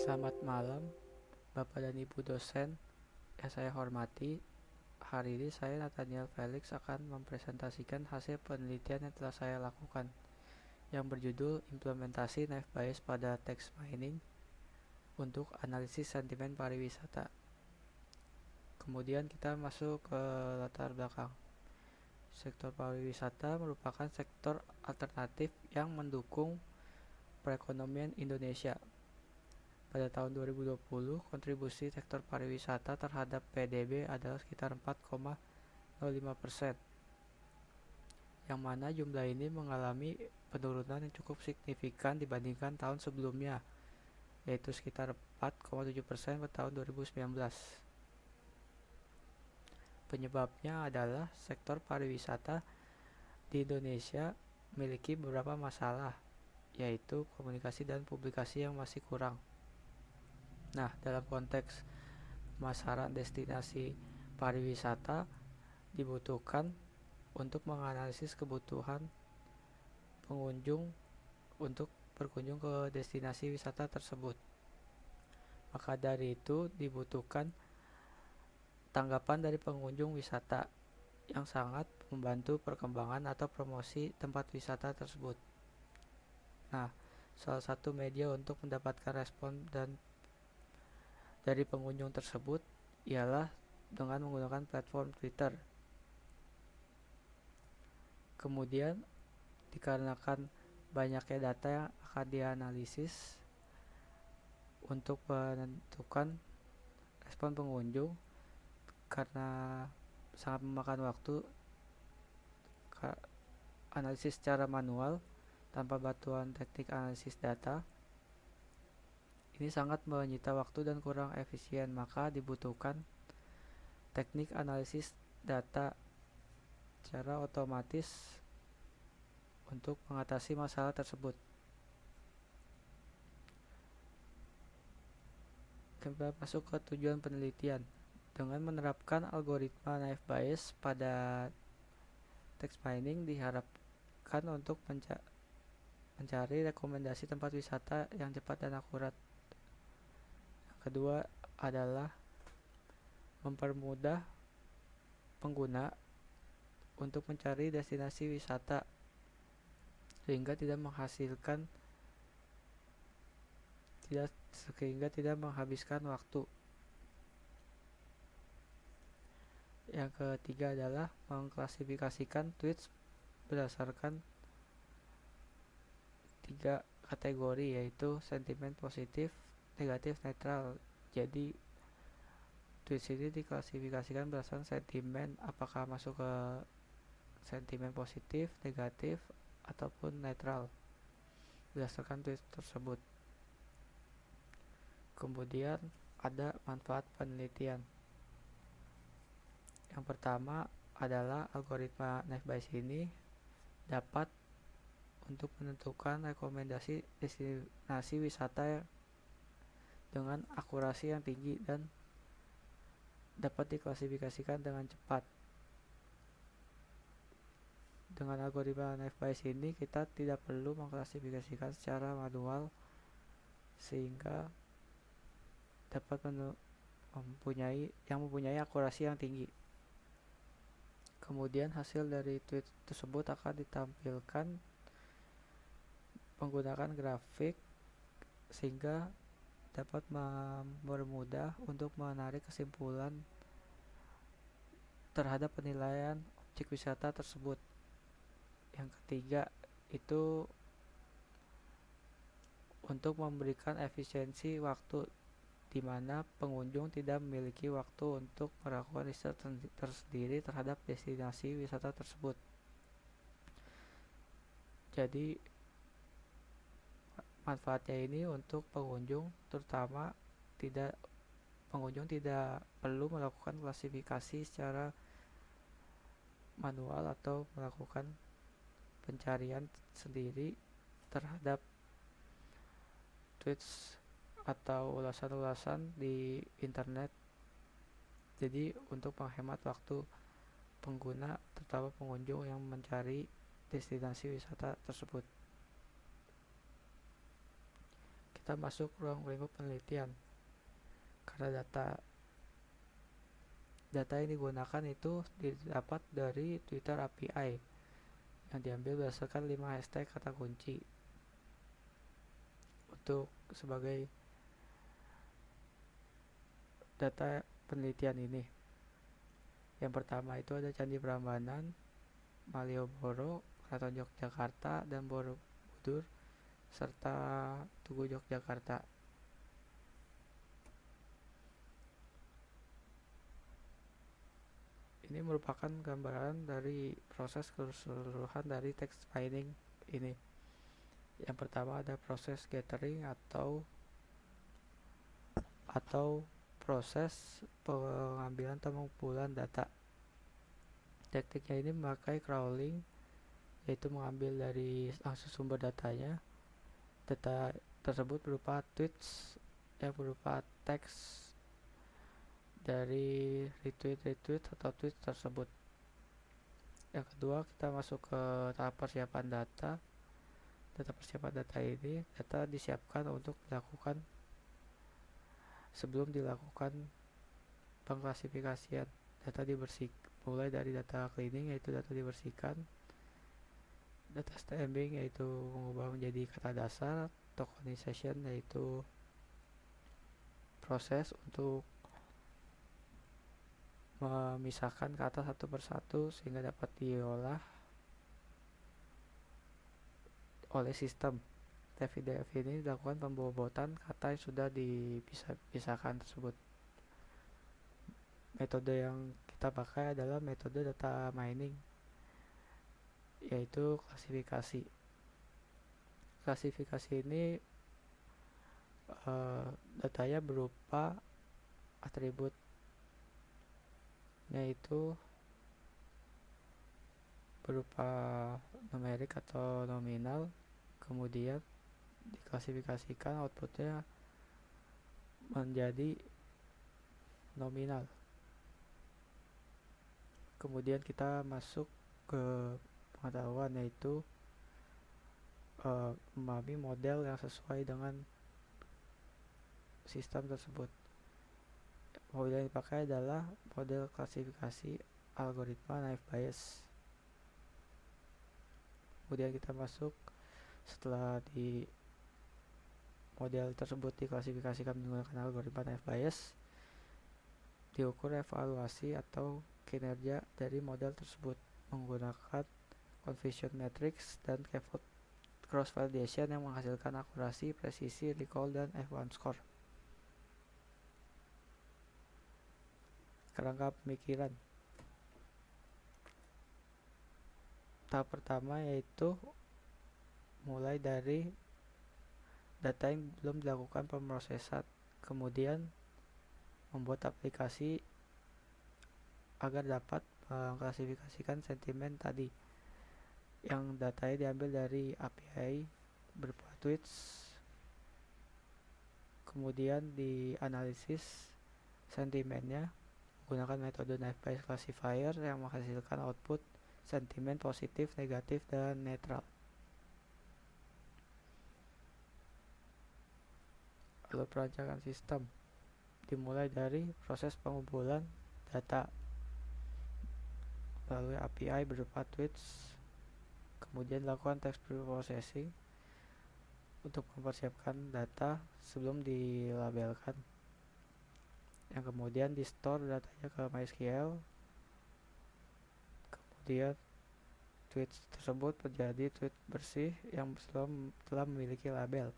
Selamat malam, Bapak dan Ibu dosen yang saya hormati. Hari ini saya Nathaniel Felix akan mempresentasikan hasil penelitian yang telah saya lakukan yang berjudul Implementasi Knife Bias pada Text Mining untuk Analisis Sentimen Pariwisata. Kemudian kita masuk ke latar belakang. Sektor pariwisata merupakan sektor alternatif yang mendukung perekonomian Indonesia. Pada tahun 2020, kontribusi sektor pariwisata terhadap PDB adalah sekitar 4,05%, yang mana jumlah ini mengalami penurunan yang cukup signifikan dibandingkan tahun sebelumnya, yaitu sekitar 4,7% pada tahun 2019. Penyebabnya adalah sektor pariwisata di Indonesia memiliki beberapa masalah, yaitu komunikasi dan publikasi yang masih kurang. Nah, dalam konteks pemasaran destinasi pariwisata dibutuhkan untuk menganalisis kebutuhan pengunjung untuk berkunjung ke destinasi wisata tersebut. Maka dari itu dibutuhkan tanggapan dari pengunjung wisata yang sangat membantu perkembangan atau promosi tempat wisata tersebut. Nah, salah satu media untuk mendapatkan respon dari pengunjung tersebut ialah dengan menggunakan platform Twitter. Kemudian, dikarenakan banyaknya data yang akan dianalisis untuk menentukan respon pengunjung, karena sangat memakan waktu, analisis secara manual tanpa bantuan teknik analisis data ini sangat menyita waktu dan kurang efisien. Maka dibutuhkan teknik analisis data secara otomatis untuk mengatasi masalah tersebut. Kita masuk ke tujuan penelitian. Dengan menerapkan algoritma Knife Bias pada text mining diharapkan untuk mencari rekomendasi tempat wisata yang cepat dan akurat. Yang kedua adalah mempermudah pengguna untuk mencari destinasi wisata sehingga tidak menghabiskan waktu. Yang ketiga adalah mengklasifikasikan tweets berdasarkan 3 kategori, yaitu sentimen positif, negatif, netral. Jadi tweets ini diklasifikasikan berdasarkan sentimen, apakah masuk ke sentimen positif, negatif, ataupun netral berdasarkan tweet tersebut. Kemudian ada manfaat penelitian. Yang pertama adalah algoritma Knife Bias ini dapat untuk menentukan rekomendasi destinasi wisata dengan akurasi yang tinggi dan dapat diklasifikasikan dengan cepat. Dengan algoritma Knife Bias ini kita tidak perlu mengklasifikasikan secara manual sehingga dapat mempunyai akurasi yang tinggi. Kemudian hasil dari tweet tersebut akan ditampilkan menggunakan grafik sehingga dapat mempermudah untuk menarik kesimpulan terhadap penilaian objek wisata tersebut. Yang ketiga itu untuk memberikan efisiensi waktu, di mana pengunjung tidak memiliki waktu untuk melakukan riset tersendiri terhadap destinasi wisata tersebut. Jadi manfaatnya ini untuk pengunjung, terutama pengunjung tidak perlu melakukan klasifikasi secara manual atau melakukan pencarian sendiri terhadap tweets atau ulasan-ulasan di internet. Jadi untuk menghemat waktu pengguna, terutama pengunjung yang mencari destinasi wisata tersebut. kita masuk ruang lingkup penelitian. Karena data yang digunakan itu didapat dari Twitter API yang diambil berdasarkan 5 hashtag kata kunci untuk sebagai data penelitian ini. Yang pertama itu ada Candi Prambanan, Malioboro, Keraton Yogyakarta, dan Borobudur, serta Tugu Yogyakarta. Ini merupakan gambaran dari proses keseluruhan dari text mining ini. Yang pertama ada proses gathering atau proses pengambilan atau pengumpulan data. Tekniknya ini memakai crawling, yaitu mengambil dari langsung sumber datanya. Data tersebut berupa tweets yang berupa teks dari retweet atau tweet tersebut. Yang kedua, kita masuk ke tahap persiapan data. Persiapan data ini, data disiapkan untuk dilakukan sebelum dilakukan pengklasifikasian. Data dibersihkan, mulai dari data cleaning, yaitu data dibersihkan, data stemming, yaitu mengubah menjadi kata dasar, tokenization, yaitu proses untuk memisahkan kata satu persatu sehingga dapat diolah oleh sistem. TF ini dilakukan pembobotan kata yang sudah dipisahkan tersebut. Metode yang kita pakai adalah metode data mining, yaitu klasifikasi. Klasifikasi ini datanya berupa atribut, yaitu berupa numerik atau nominal, kemudian diklasifikasikan outputnya menjadi nominal. Kemudian kita masuk ke pengetahuan, yaitu memahami model yang sesuai dengan sistem tersebut. Model yang dipakai adalah model klasifikasi algoritma naive Bayes. Kemudian kita masuk, setelah di model tersebut diklasifikasikan menggunakan algoritma naive Bayes, diukur evaluasi atau kinerja dari model tersebut menggunakan confusion matrix dan cross validation yang menghasilkan akurasi, presisi, recall, dan F1 score. Kerangka pemikiran. Tahap pertama yaitu mulai dari data yang belum dilakukan pemrosesan, kemudian membuat aplikasi agar dapat mengklasifikasikan sentimen tadi, yang datanya diambil dari API berupa tweets, kemudian dianalisis sentimennya menggunakan metode naive Bayes classifier yang menghasilkan output sentimen positif, negatif, dan netral. Lalu perancangan sistem dimulai dari proses pengumpulan data melalui API berupa tweets, kemudian dilakukan text processing untuk mempersiapkan data sebelum dilabelkan, yang kemudian di store datanya ke MySQL. Kemudian tweet tersebut menjadi tweet bersih yang telah memiliki label,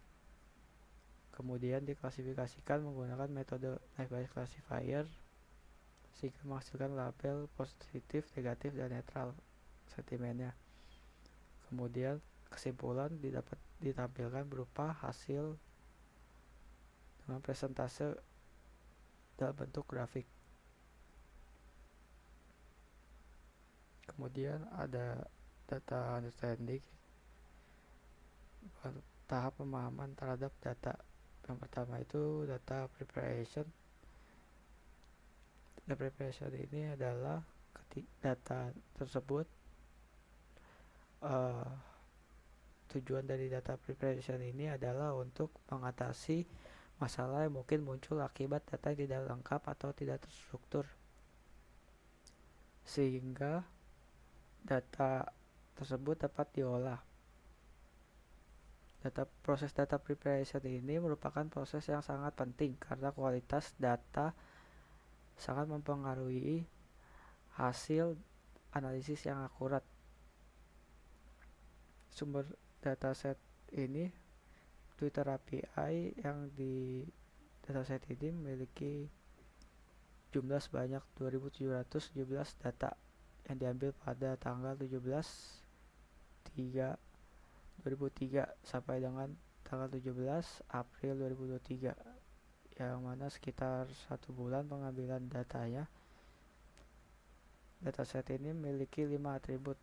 kemudian diklasifikasikan menggunakan metode naive Bayes classifier sehingga menghasilkan label positif, negatif, dan netral sentimennya. Kemudian kesimpulan ditampilkan berupa hasil dengan presentase dalam bentuk grafik. Kemudian ada data understanding, tahap pemahaman terhadap data. Yang pertama itu data preparation. Data preparation ini adalah ketika data tersebut Tujuan dari data preparation ini adalah untuk mengatasi masalah yang mungkin muncul akibat data yang tidak lengkap atau tidak terstruktur, sehingga data tersebut dapat diolah. Proses data preparation ini merupakan proses yang sangat penting karena kualitas data sangat mempengaruhi hasil analisis yang akurat. Sumber dataset ini Twitter API yang di dataset ini memiliki jumlah sebanyak 2717 data yang diambil pada tanggal 17/3/2003 sampai dengan tanggal 17 April 2023, yang mana sekitar 1 bulan pengambilan datanya. Dataset ini memiliki 5 atribut,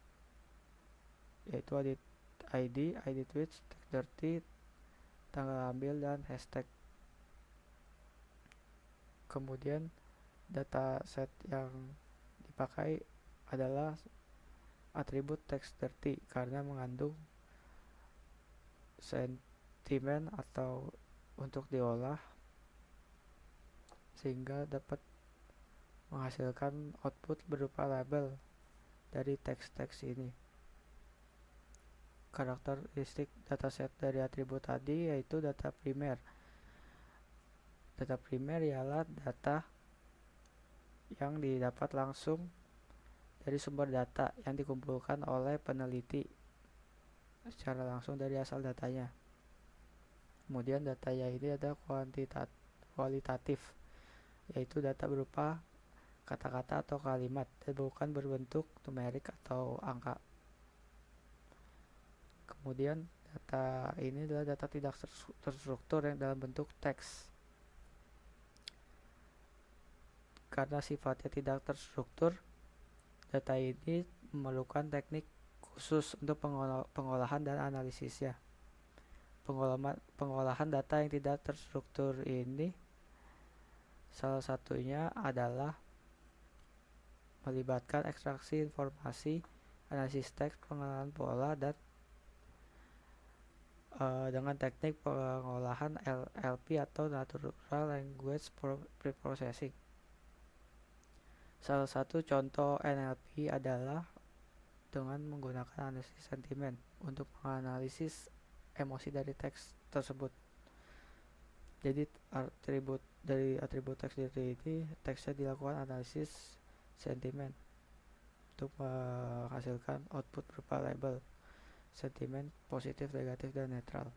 yaitu ID tweets, tag dirty, tanggal ambil, dan hashtag. Kemudian dataset yang dipakai adalah atribut text dirty karena mengandung sentimen atau untuk diolah sehingga dapat menghasilkan output berupa label dari teks-teks ini. Karakteristik dataset dari atribut tadi yaitu data primer. Data primer ialah data yang didapat langsung dari sumber data yang dikumpulkan oleh peneliti secara langsung dari asal datanya. Kemudian datanya ini ada kualitatif, yaitu data berupa kata-kata atau kalimat dan bukan berbentuk numerik atau angka. Kemudian data ini adalah data tidak terstruktur yang dalam bentuk teks. Karena sifatnya tidak terstruktur, data ini memerlukan teknik khusus untuk pengolahan dan analisisnya. Pengolahan data yang tidak terstruktur ini salah satunya adalah melibatkan ekstraksi informasi, analisis teks, pengenalan pola, dan dengan teknik pengolahan NLP atau Natural Language Preprocessing. Salah satu contoh NLP adalah dengan menggunakan analisis sentimen untuk menganalisis emosi dari teks tersebut. Jadi atribut teks ini teksnya dilakukan analisis sentimen untuk menghasilkan output berupa label sentimen positif, negatif, dan netral.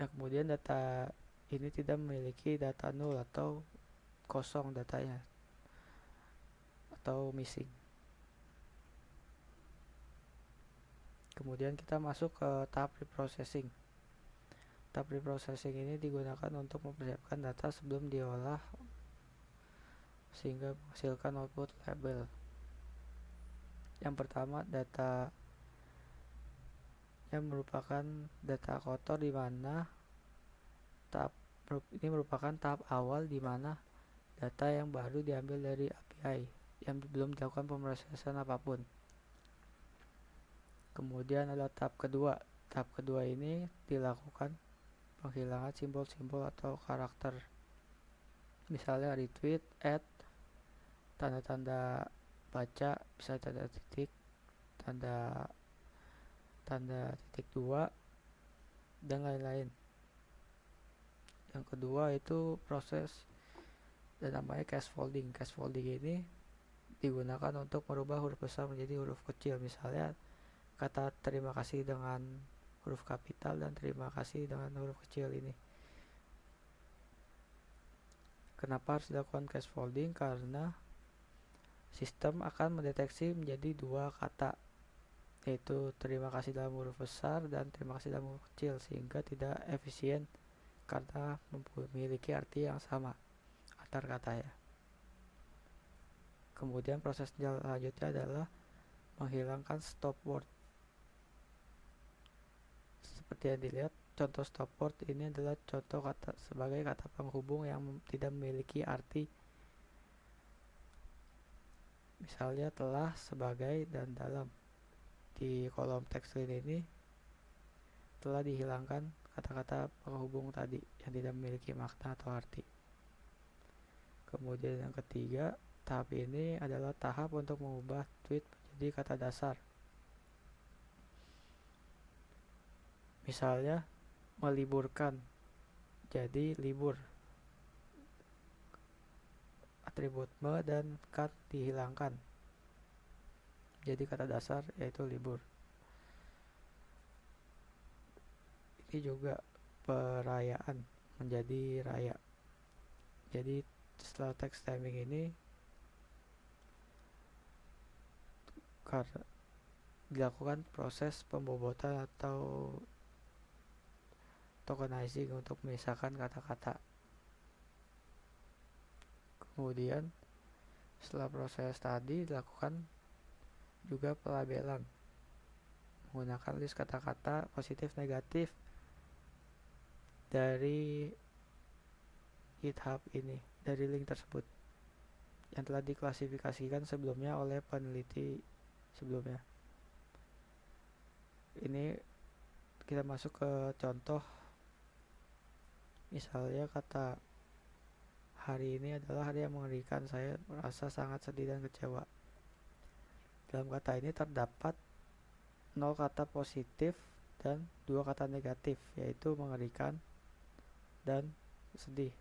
Ya, kemudian data ini tidak memiliki data nol atau kosong datanya atau missing. Kemudian kita masuk ke tahap preprocessing. Tahap preprocessing ini digunakan untuk mempersiapkan data sebelum diolah sehingga menghasilkan output label. Yang pertama, data yang merupakan data kotor, di mana ini merupakan tahap awal di mana data yang baru diambil dari API yang belum dilakukan pemrosesan apapun. Kemudian ada tahap kedua. Tahap kedua ini dilakukan penghilangan simbol-simbol atau karakter, misalnya retweet, add, tanda-tanda baca, bisa tanda titik, tanda titik 2, dan lain-lain. Yang kedua itu proses dan namanya scaffolding. Scaffolding ini digunakan untuk merubah huruf besar menjadi huruf kecil, misalnya kata terima kasih dengan huruf kapital dan terima kasih dengan huruf kecil ini. Kenapa harus dilakukan scaffolding? Karena sistem akan mendeteksi menjadi dua kata, yaitu terima kasih dalam huruf besar dan terima kasih dalam huruf kecil, sehingga tidak efisien karena memiliki arti yang sama antar katanya. Kemudian proses selanjutnya adalah menghilangkan stop word. Seperti yang dilihat, contoh stop word ini adalah contoh kata sebagai kata penghubung yang tidak memiliki arti, misalnya telah, sebagai, dan dalam. di kolom text line ini telah dihilangkan kata-kata penghubung tadi yang tidak memiliki makna atau arti. Kemudian yang ketiga, tahap ini adalah tahap untuk mengubah tweet menjadi kata dasar. Misalnya, meliburkan jadi libur. Atribut me dan kan dihilangkan. Jadi kata dasar yaitu libur. Ini juga perayaan menjadi raya. Jadi setelah text timing ini karena dilakukan proses pembobotan atau tokenizing untuk memisahkan kata-kata. Kemudian setelah proses tadi dilakukan juga pelabelan menggunakan list kata-kata positif negatif dari GitHub ini, dari link tersebut yang telah diklasifikasikan sebelumnya oleh peneliti sebelumnya. Ini kita masuk ke contoh. Misalnya kata hari ini adalah hari yang mengerikan, saya merasa sangat sedih dan kecewa. Dalam kata ini terdapat 0 kata positif dan 2 kata negatif, yaitu mengerikan dan sedih.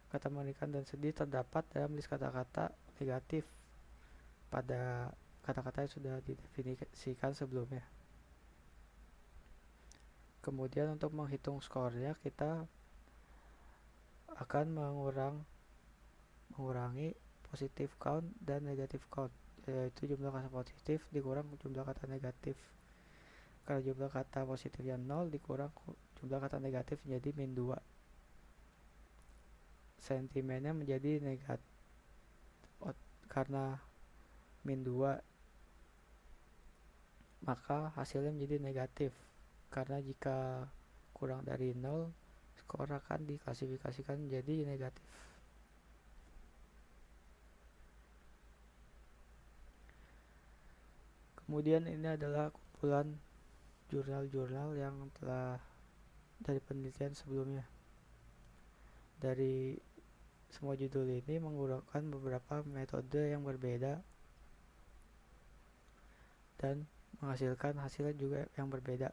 Kata mengerikan dan sedih terdapat dalam list kata-kata negatif pada kata-kata yang sudah didefinisikan sebelumnya. Kemudian untuk menghitung skornya kita akan mengurangi positif count dan negatif count, yaitu jumlah kata positif dikurang jumlah kata negatif. Kalau jumlah kata positifnya 0 dikurang jumlah kata negatif menjadi min 2. Sentimennya menjadi negatif karena min 2, maka hasilnya menjadi negatif karena jika kurang dari 0 skor akan diklasifikasikan menjadi negatif. Kemudian ini adalah kumpulan jurnal-jurnal yang telah dari penelitian sebelumnya. Dari semua judul ini menggunakan beberapa metode yang berbeda dan menghasilkan hasilnya juga yang berbeda.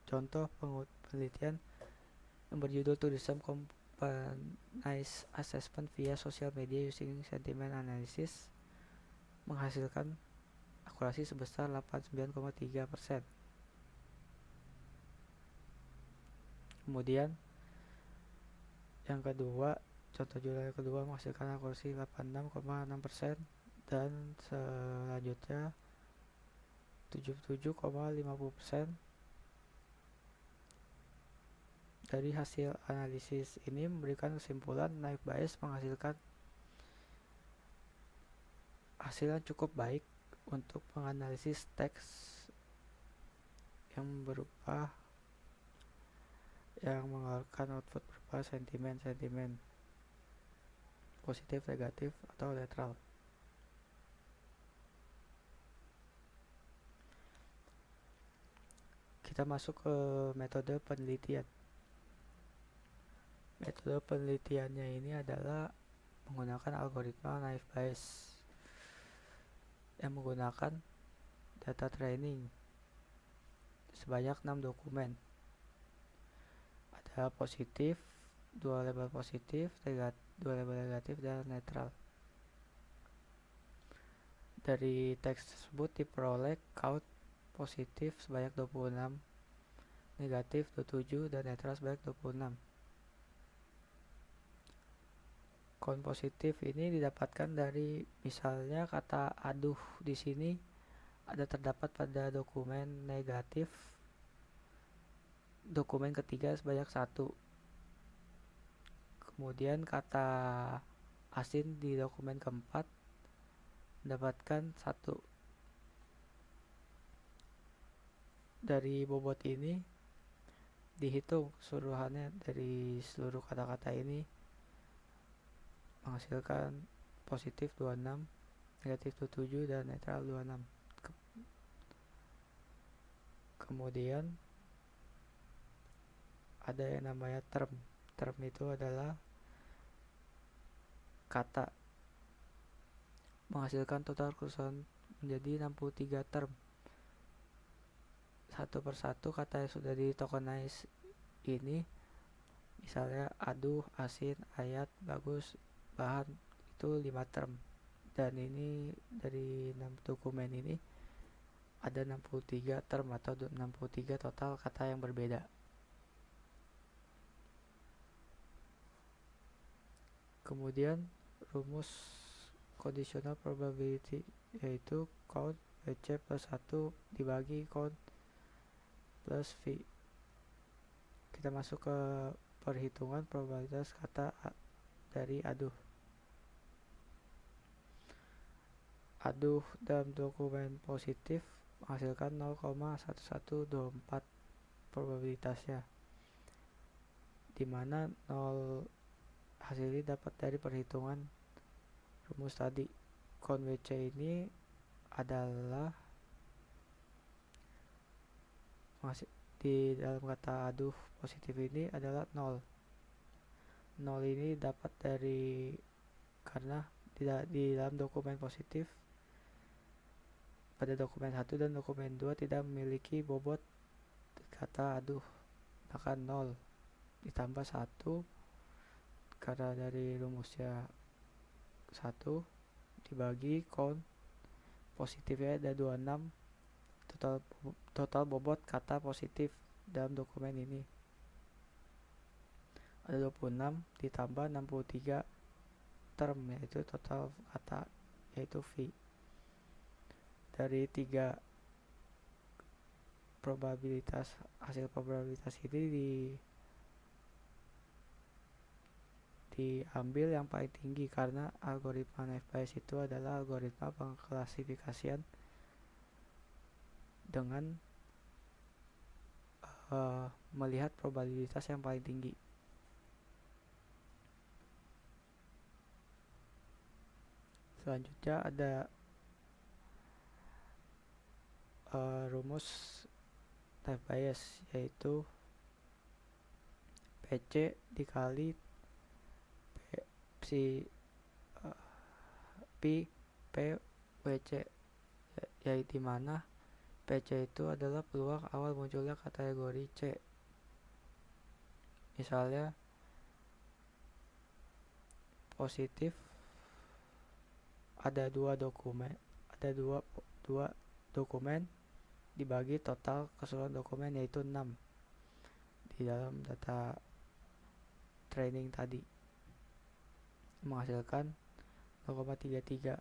Contoh penelitian yang berjudul To Do Some Compromise Assessment via Social Media Using Sentiment Analysis menghasilkan akurasi sebesar 89,3%. Kemudian yang kedua, contoh jurnal yang kedua menghasilkan akurasi 86,6% dan selanjutnya 77,50%. Dari hasil analisis ini memberikan kesimpulan naive Bayes menghasilkan hasil yang cukup baik untuk menganalisis teks yang mengeluarkan output berupa sentimen positif, negatif, atau netral. Kita masuk ke metode penelitian. Metode penelitiannya ini adalah menggunakan algoritma naive Bayes yang menggunakan data training sebanyak 6 dokumen. Ada positif, 2 label positif, 2 label negatif, dan netral. Dari teks tersebut diperoleh count positif sebanyak 26, negatif 27, dan netral sebanyak 26. Count positif ini didapatkan dari misalnya kata aduh di sini ada terdapat pada dokumen negatif, dokumen ketiga sebanyak 1. Kemudian kata asin di dokumen keempat mendapatkan 1. Dari bobot ini dihitung keseluruhannya dari seluruh kata-kata ini menghasilkan positif 26, negatif 27, dan netral 26. Kemudian ada yang namanya term. Term itu adalah kata menghasilkan total keseluruhan menjadi 63 term. Satu persatu kata yang sudah ditokenize ini, misalnya aduh, asin, ayat, bagus, bahan, itu 5 term. Dan ini dari 6 dokumen ini ada 63 term atau 63 total kata yang berbeda. Kemudian rumus conditional probability yaitu count VC plus 1 dibagi count plus V. Kita masuk ke perhitungan probabilitas kata dari aduh. Aduh dalam dokumen positif menghasilkan 0,1124 probabilitasnya, dimana 0 hasil ini dapat dari perhitungan rumus tadi. Count VC ini adalah di dalam kata aduh positif ini adalah 0. 0 ini dapat dari karena di dalam dokumen positif pada dokumen 1 dan dokumen 2 tidak memiliki bobot kata aduh, maka 0 ditambah 1 karena dari rumusnya 1 dibagi count positifnya ada 26, total bobot kata positif dalam dokumen ini ada 26 ditambah 63 term, yaitu total kata, yaitu V. Dari 3 probabilitas, hasil probabilitas ini diambil yang paling tinggi karena algoritma Naive Bayes itu adalah algoritma pengklasifikasian dengan melihat probabilitas yang paling tinggi. Selanjutnya ada rumus Naive Bayes yaitu PC dikali Pi P WC, yaitu dimana PC itu adalah peluang awal munculnya kategori C. Misalnya positif ada dua dokumen dibagi total keseluruhan dokumen yaitu 6 di dalam data training tadi, menghasilkan 0,33.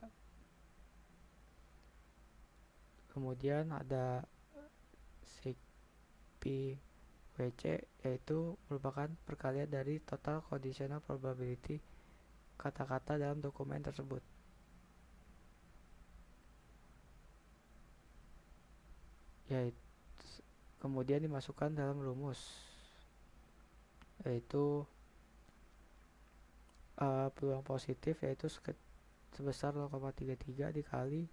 Kemudian ada sig P WC yaitu merupakan perkalian dari total conditional probability kata-kata dalam dokumen tersebut. Yaitu kemudian dimasukkan dalam rumus yaitu peluang positif yaitu sebesar 0,33 dikali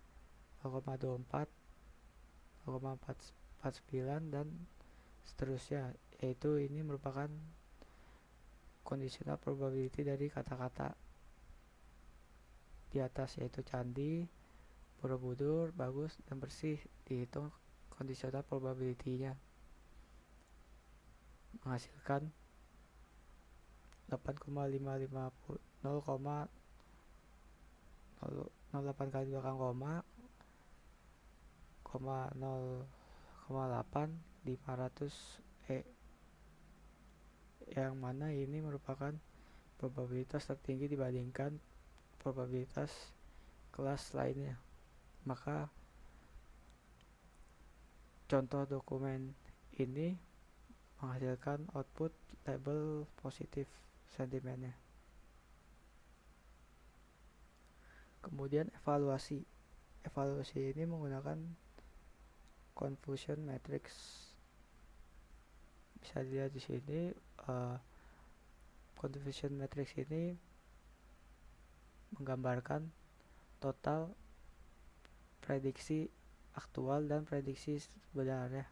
0,24, 0,49 dan seterusnya, yaitu ini merupakan conditional probability dari kata-kata di atas, yaitu candi, borobudur, bagus, dan bersih. Dihitung conditional probability-nya menghasilkan 0,08 kali belakang koma 0,8 500 yang mana ini merupakan probabilitas tertinggi dibandingkan probabilitas kelas lainnya. Maka contoh dokumen ini menghasilkan output label positif sentimennya. Kemudian evaluasi ini menggunakan confusion matrix. Bisa dilihat di sini confusion matrix ini menggambarkan total prediksi aktual dan prediksi sebenarnya.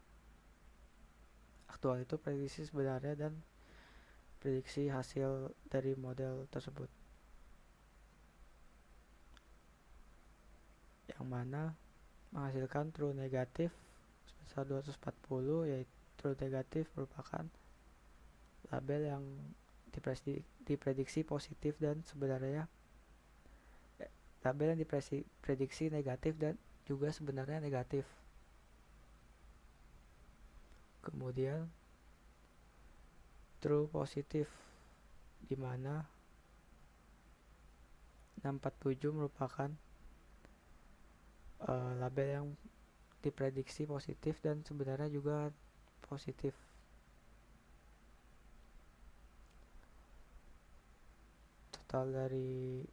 Aktual itu prediksi sebenarnya dan prediksi hasil dari model tersebut, yang mana menghasilkan true negatif sebesar 240, yaitu true negatif merupakan label yang diprediksi positif dan sebenarnya label yang diprediksi negatif dan juga sebenarnya negatif. Kemudian true positif, di mana 647 merupakan label yang diprediksi positif dan sebenarnya juga positif. Total dari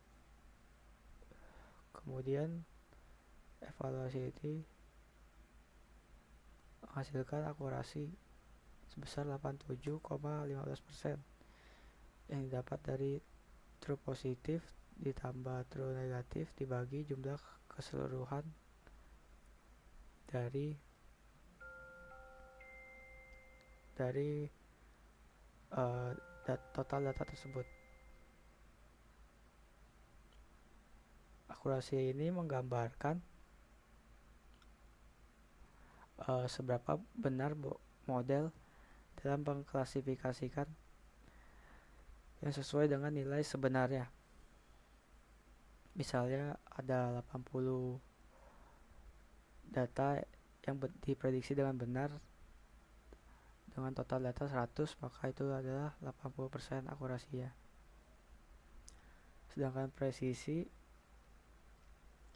kemudian evaluasi ini menghasilkan akurasi sebesar 87,15% yang didapat dari true positif ditambah true negatif dibagi jumlah keseluruhan dari total data tersebut. Akurasi ini menggambarkan seberapa benar model dalam mengklasifikasikan yang sesuai dengan nilai sebenarnya. Misalnya ada 80 data yang diprediksi dengan benar dengan total data 100, maka itu adalah 80% akurasinya. Sedangkan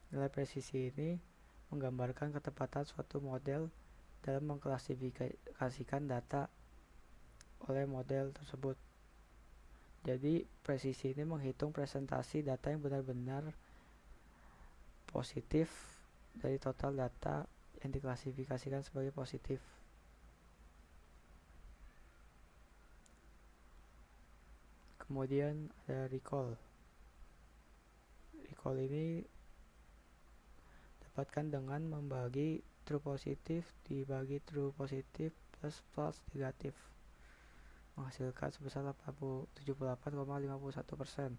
nilai presisi ini menggambarkan ketepatan suatu model dalam mengklasifikasikan data oleh model tersebut. Jadi presisi ini menghitung presentasi data yang benar-benar positif dari total data yang diklasifikasikan sebagai positif. Kemudian ada recall. Recall ini dapatkan dengan membagi true positif dibagi true positif plus false negatif, menghasilkan sebesar 78,51%.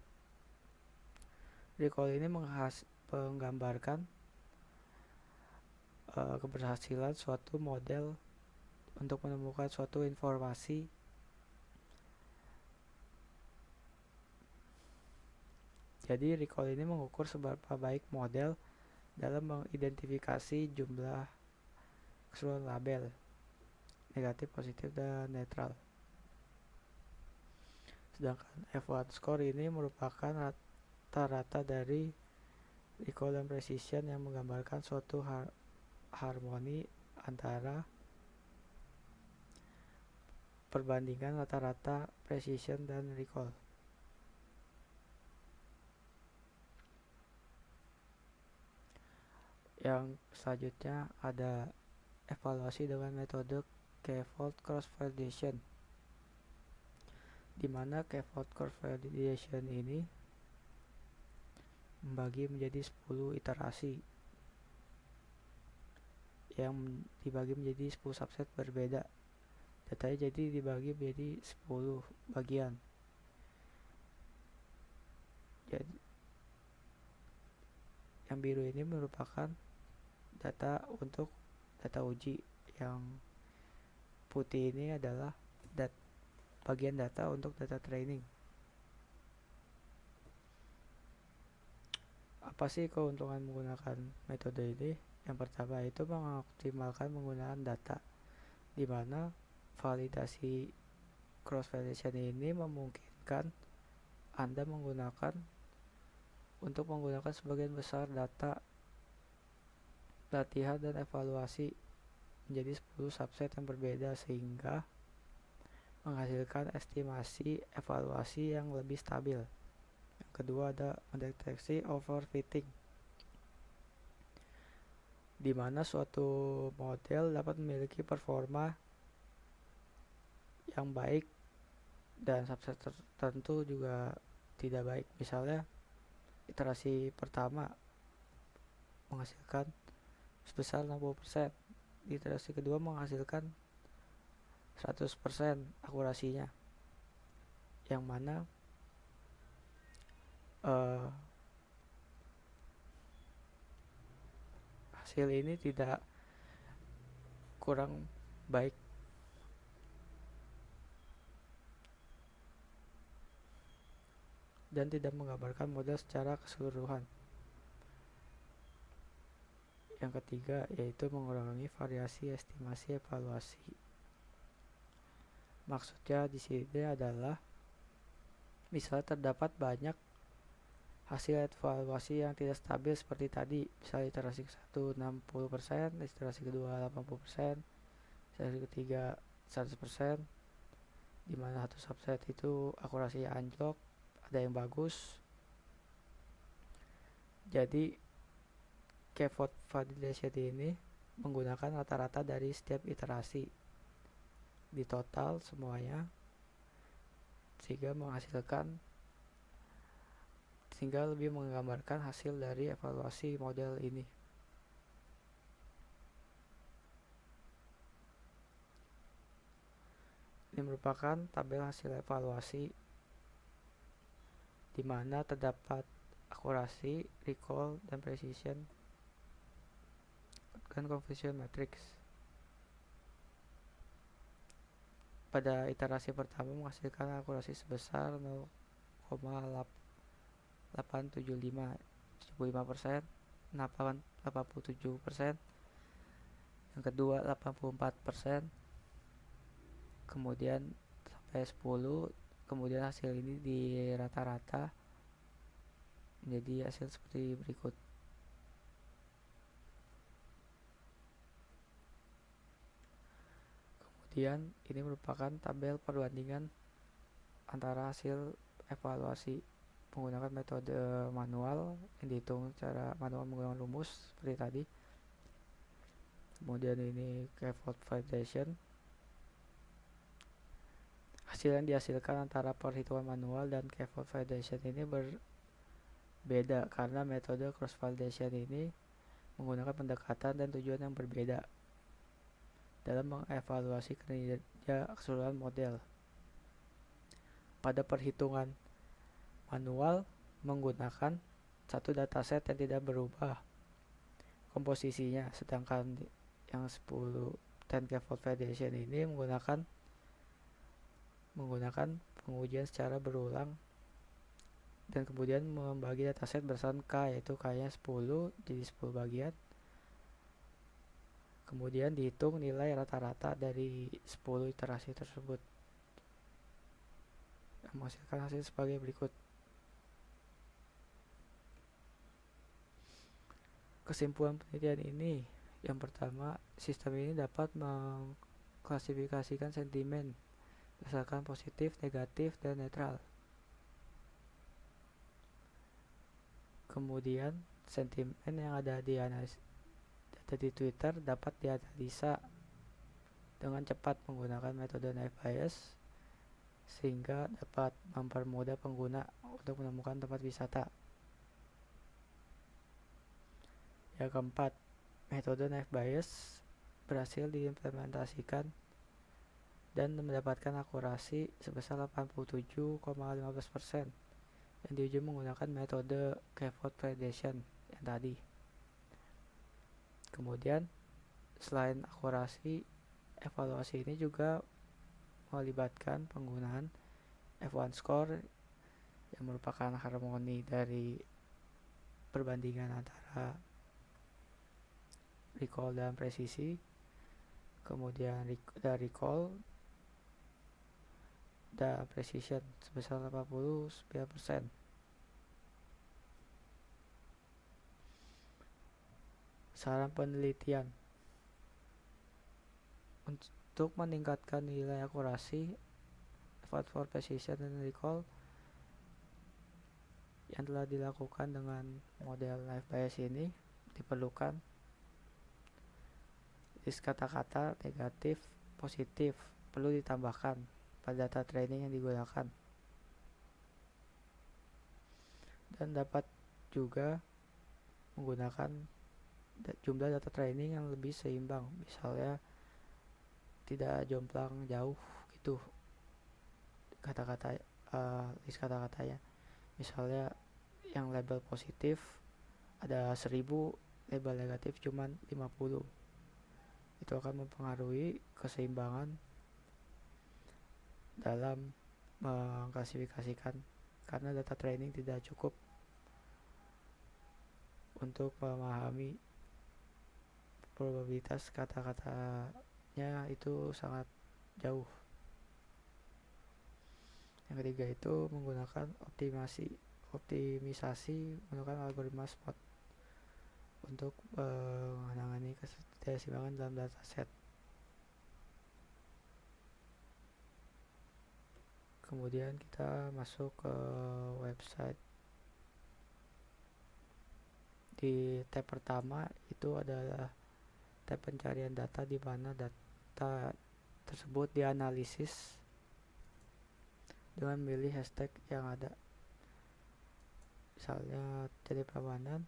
Recall ini menggambarkan keberhasilan suatu model untuk menemukan suatu informasi Jadi recall ini mengukur seberapa baik model dalam mengidentifikasi jumlah keseluruhan label negatif, positif, dan netral. Sedangkan F1 score ini merupakan rata-rata dari recall dan precision yang menggambarkan suatu harmoni antara perbandingan rata-rata precision dan recall. Yang selanjutnya ada evaluasi dengan metode k-fold cross validation, di mana k-fold cross validation ini membagi menjadi 10 iterasi yang dibagi menjadi 10 subset berbeda. Datanya jadi dibagi menjadi 10 bagian. Jadi yang biru ini merupakan data untuk data uji, yang putih ini adalah bagian data untuk data training. Apa sih keuntungan menggunakan metode ini? Yang pertama itu mengoptimalkan penggunaan data, di mana validasi cross validation ini memungkinkan Anda menggunakan sebagian besar data latihan dan evaluasi menjadi 10 subset yang berbeda, sehingga menghasilkan estimasi evaluasi yang lebih stabil. Yang kedua ada mendeteksi overfitting, di mana suatu model dapat memiliki performa yang baik dan subset tertentu juga tidak baik. Misalnya iterasi pertama menghasilkan sebesar 60%. Iterasi kedua menghasilkan 100% akurasinya, yang mana hasil ini tidak kurang baik dan tidak menggambarkan model secara keseluruhan. Yang ketiga yaitu mengurangi variasi estimasi evaluasi. Maksudnya di sini adalah misalnya terdapat banyak hasil evaluasi yang tidak stabil seperti tadi, misalnya iterasi ke-1 60%, iterasi kedua 80%, iterasi ketiga 100%, di mana satu subset itu akurasinya anjlok, ada yang bagus. Jadi K-fold validation ini menggunakan rata-rata dari setiap iterasi di total semuanya, sehingga lebih menggambarkan hasil dari evaluasi model ini. Ini merupakan tabel hasil evaluasi di mana terdapat akurasi, recall, dan precision dan confusion matrix. Pada iterasi pertama menghasilkan akurasi sebesar 0,875, 75%, 87%, yang kedua 84%, kemudian sampai 10, kemudian hasil ini di rata-rata menjadi hasil seperti berikut. Kemudian ini merupakan tabel perbandingan antara hasil evaluasi menggunakan metode manual yang dihitung secara manual menggunakan rumus seperti tadi. Kemudian ini K-fold validation. Hasil yang dihasilkan antara perhitungan manual dan K-fold validation ini berbeda karena metode cross validation ini menggunakan pendekatan dan tujuan yang berbeda dalam mengevaluasi kinerja keseluruhan model. Pada perhitungan manual menggunakan satu dataset yang tidak berubah komposisinya, sedangkan yang 10 K-fold validation ini menggunakan pengujian secara berulang dan kemudian membagi dataset berdasarkan K, yaitu K-nya 10 jadi 10 bagian. Kemudian dihitung nilai rata-rata dari 10 iterasi tersebut yang menghasilkan hasil sebagai berikut. Kesimpulan penelitian ini, yang pertama, sistem ini dapat mengklasifikasikan sentimen berdasarkan positif, negatif, dan netral. Kemudian sentimen yang ada di Twitter dapat dianalisa dengan cepat menggunakan metode naive Bayes sehingga dapat mempermudah pengguna untuk menemukan tempat wisata. Yang keempat, metode naive Bayes berhasil diimplementasikan dan mendapatkan akurasi sebesar 87,15% yang diuji menggunakan metode K-fold validation yang tadi. Kemudian selain akurasi, evaluasi ini juga melibatkan penggunaan F1 score yang merupakan harmoni dari perbandingan antara recall dan presisi, kemudian dari recall dan precision sebesar 89%. Saran penelitian untuk meningkatkan nilai akurasi, F1 for precision dan recall yang telah dilakukan dengan model naive Bayes ini diperlukan list kata-kata negatif, positif perlu ditambahkan pada data training yang digunakan, dan dapat juga menggunakan jumlah data training yang lebih seimbang, misalnya tidak jomplang jauh gitu kata-kata, list kata-katanya. Misalnya yang label positif ada 1000, label negatif cuman 50. Itu akan mempengaruhi keseimbangan dalam mengklasifikasikan, karena data training tidak cukup untuk memahami probabilitas kata-katanya, itu sangat jauh. Yang ketiga itu menggunakan optimisasi menggunakan algoritma spot untuk menangani ketidakseimbangan dalam dataset. Kemudian kita masuk ke website. Di tab pertama itu adalah tab pencarian data, di mana data tersebut dianalisis dengan memilih hashtag yang ada. Misalnya jadi Prambanan.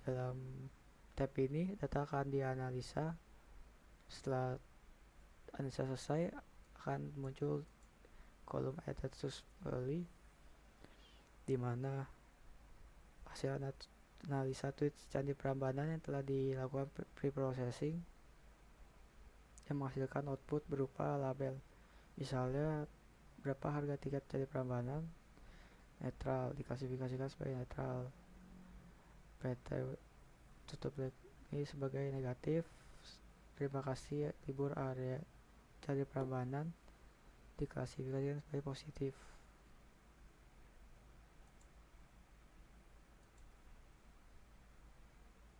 Dalam tab ini data akan dianalisa. Setelah analisa selesai akan muncul kolom added successfully, di mana hasil analisa tweet Candi Prambanan yang telah dilakukan pre-processing yang menghasilkan output berupa label. Misalnya berapa harga tiket Candi Prambanan, netral, diklasifikasikan sebagai netral. PT tutup ini sebagai negatif. Terima kasih, libur area Candi Prambanan, diklasifikasikan sebagai positif.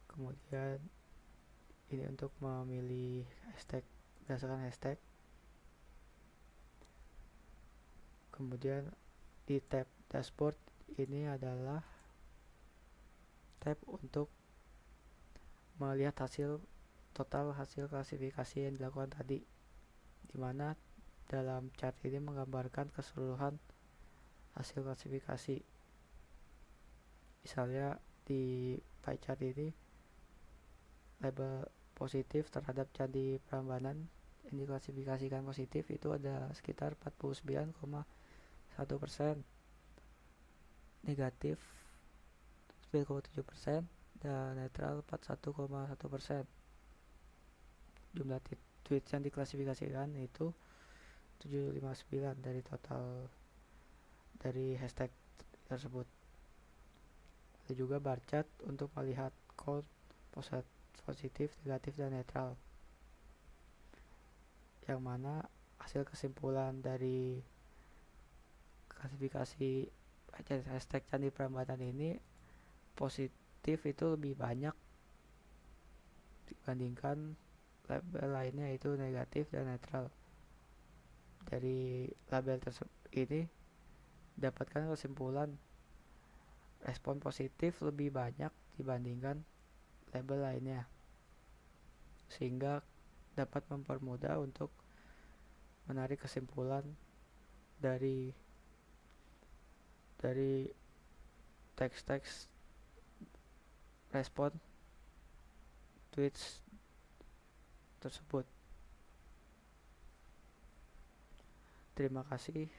Kemudian ini untuk memilih hashtag berdasarkan hashtag. Kemudian di tab dashboard ini adalah tab untuk melihat total hasil klasifikasi yang dilakukan tadi, dimana dalam chart ini menggambarkan keseluruhan hasil klasifikasi. Misalnya di pie chart ini label positif terhadap Candi Prambanan yang diklasifikasikan positif itu ada sekitar 49,1%, negatif 9,7%, dan netral 41,1%. Jumlah tweet yang diklasifikasikan itu 759 dari total dari hashtag tersebut. Ada juga bar chart untuk melihat count positif, negatif, dan netral, yang mana hasil kesimpulan dari klasifikasi hashtag Candi Prambanan ini positif itu lebih banyak dibandingkan label lainnya, yaitu negatif dan netral. Dari label ini dapatkan kesimpulan respon positif lebih banyak dibandingkan label lainnya, sehingga dapat mempermudah untuk menarik kesimpulan dari teks-teks respon tweets tersebut. Terima kasih.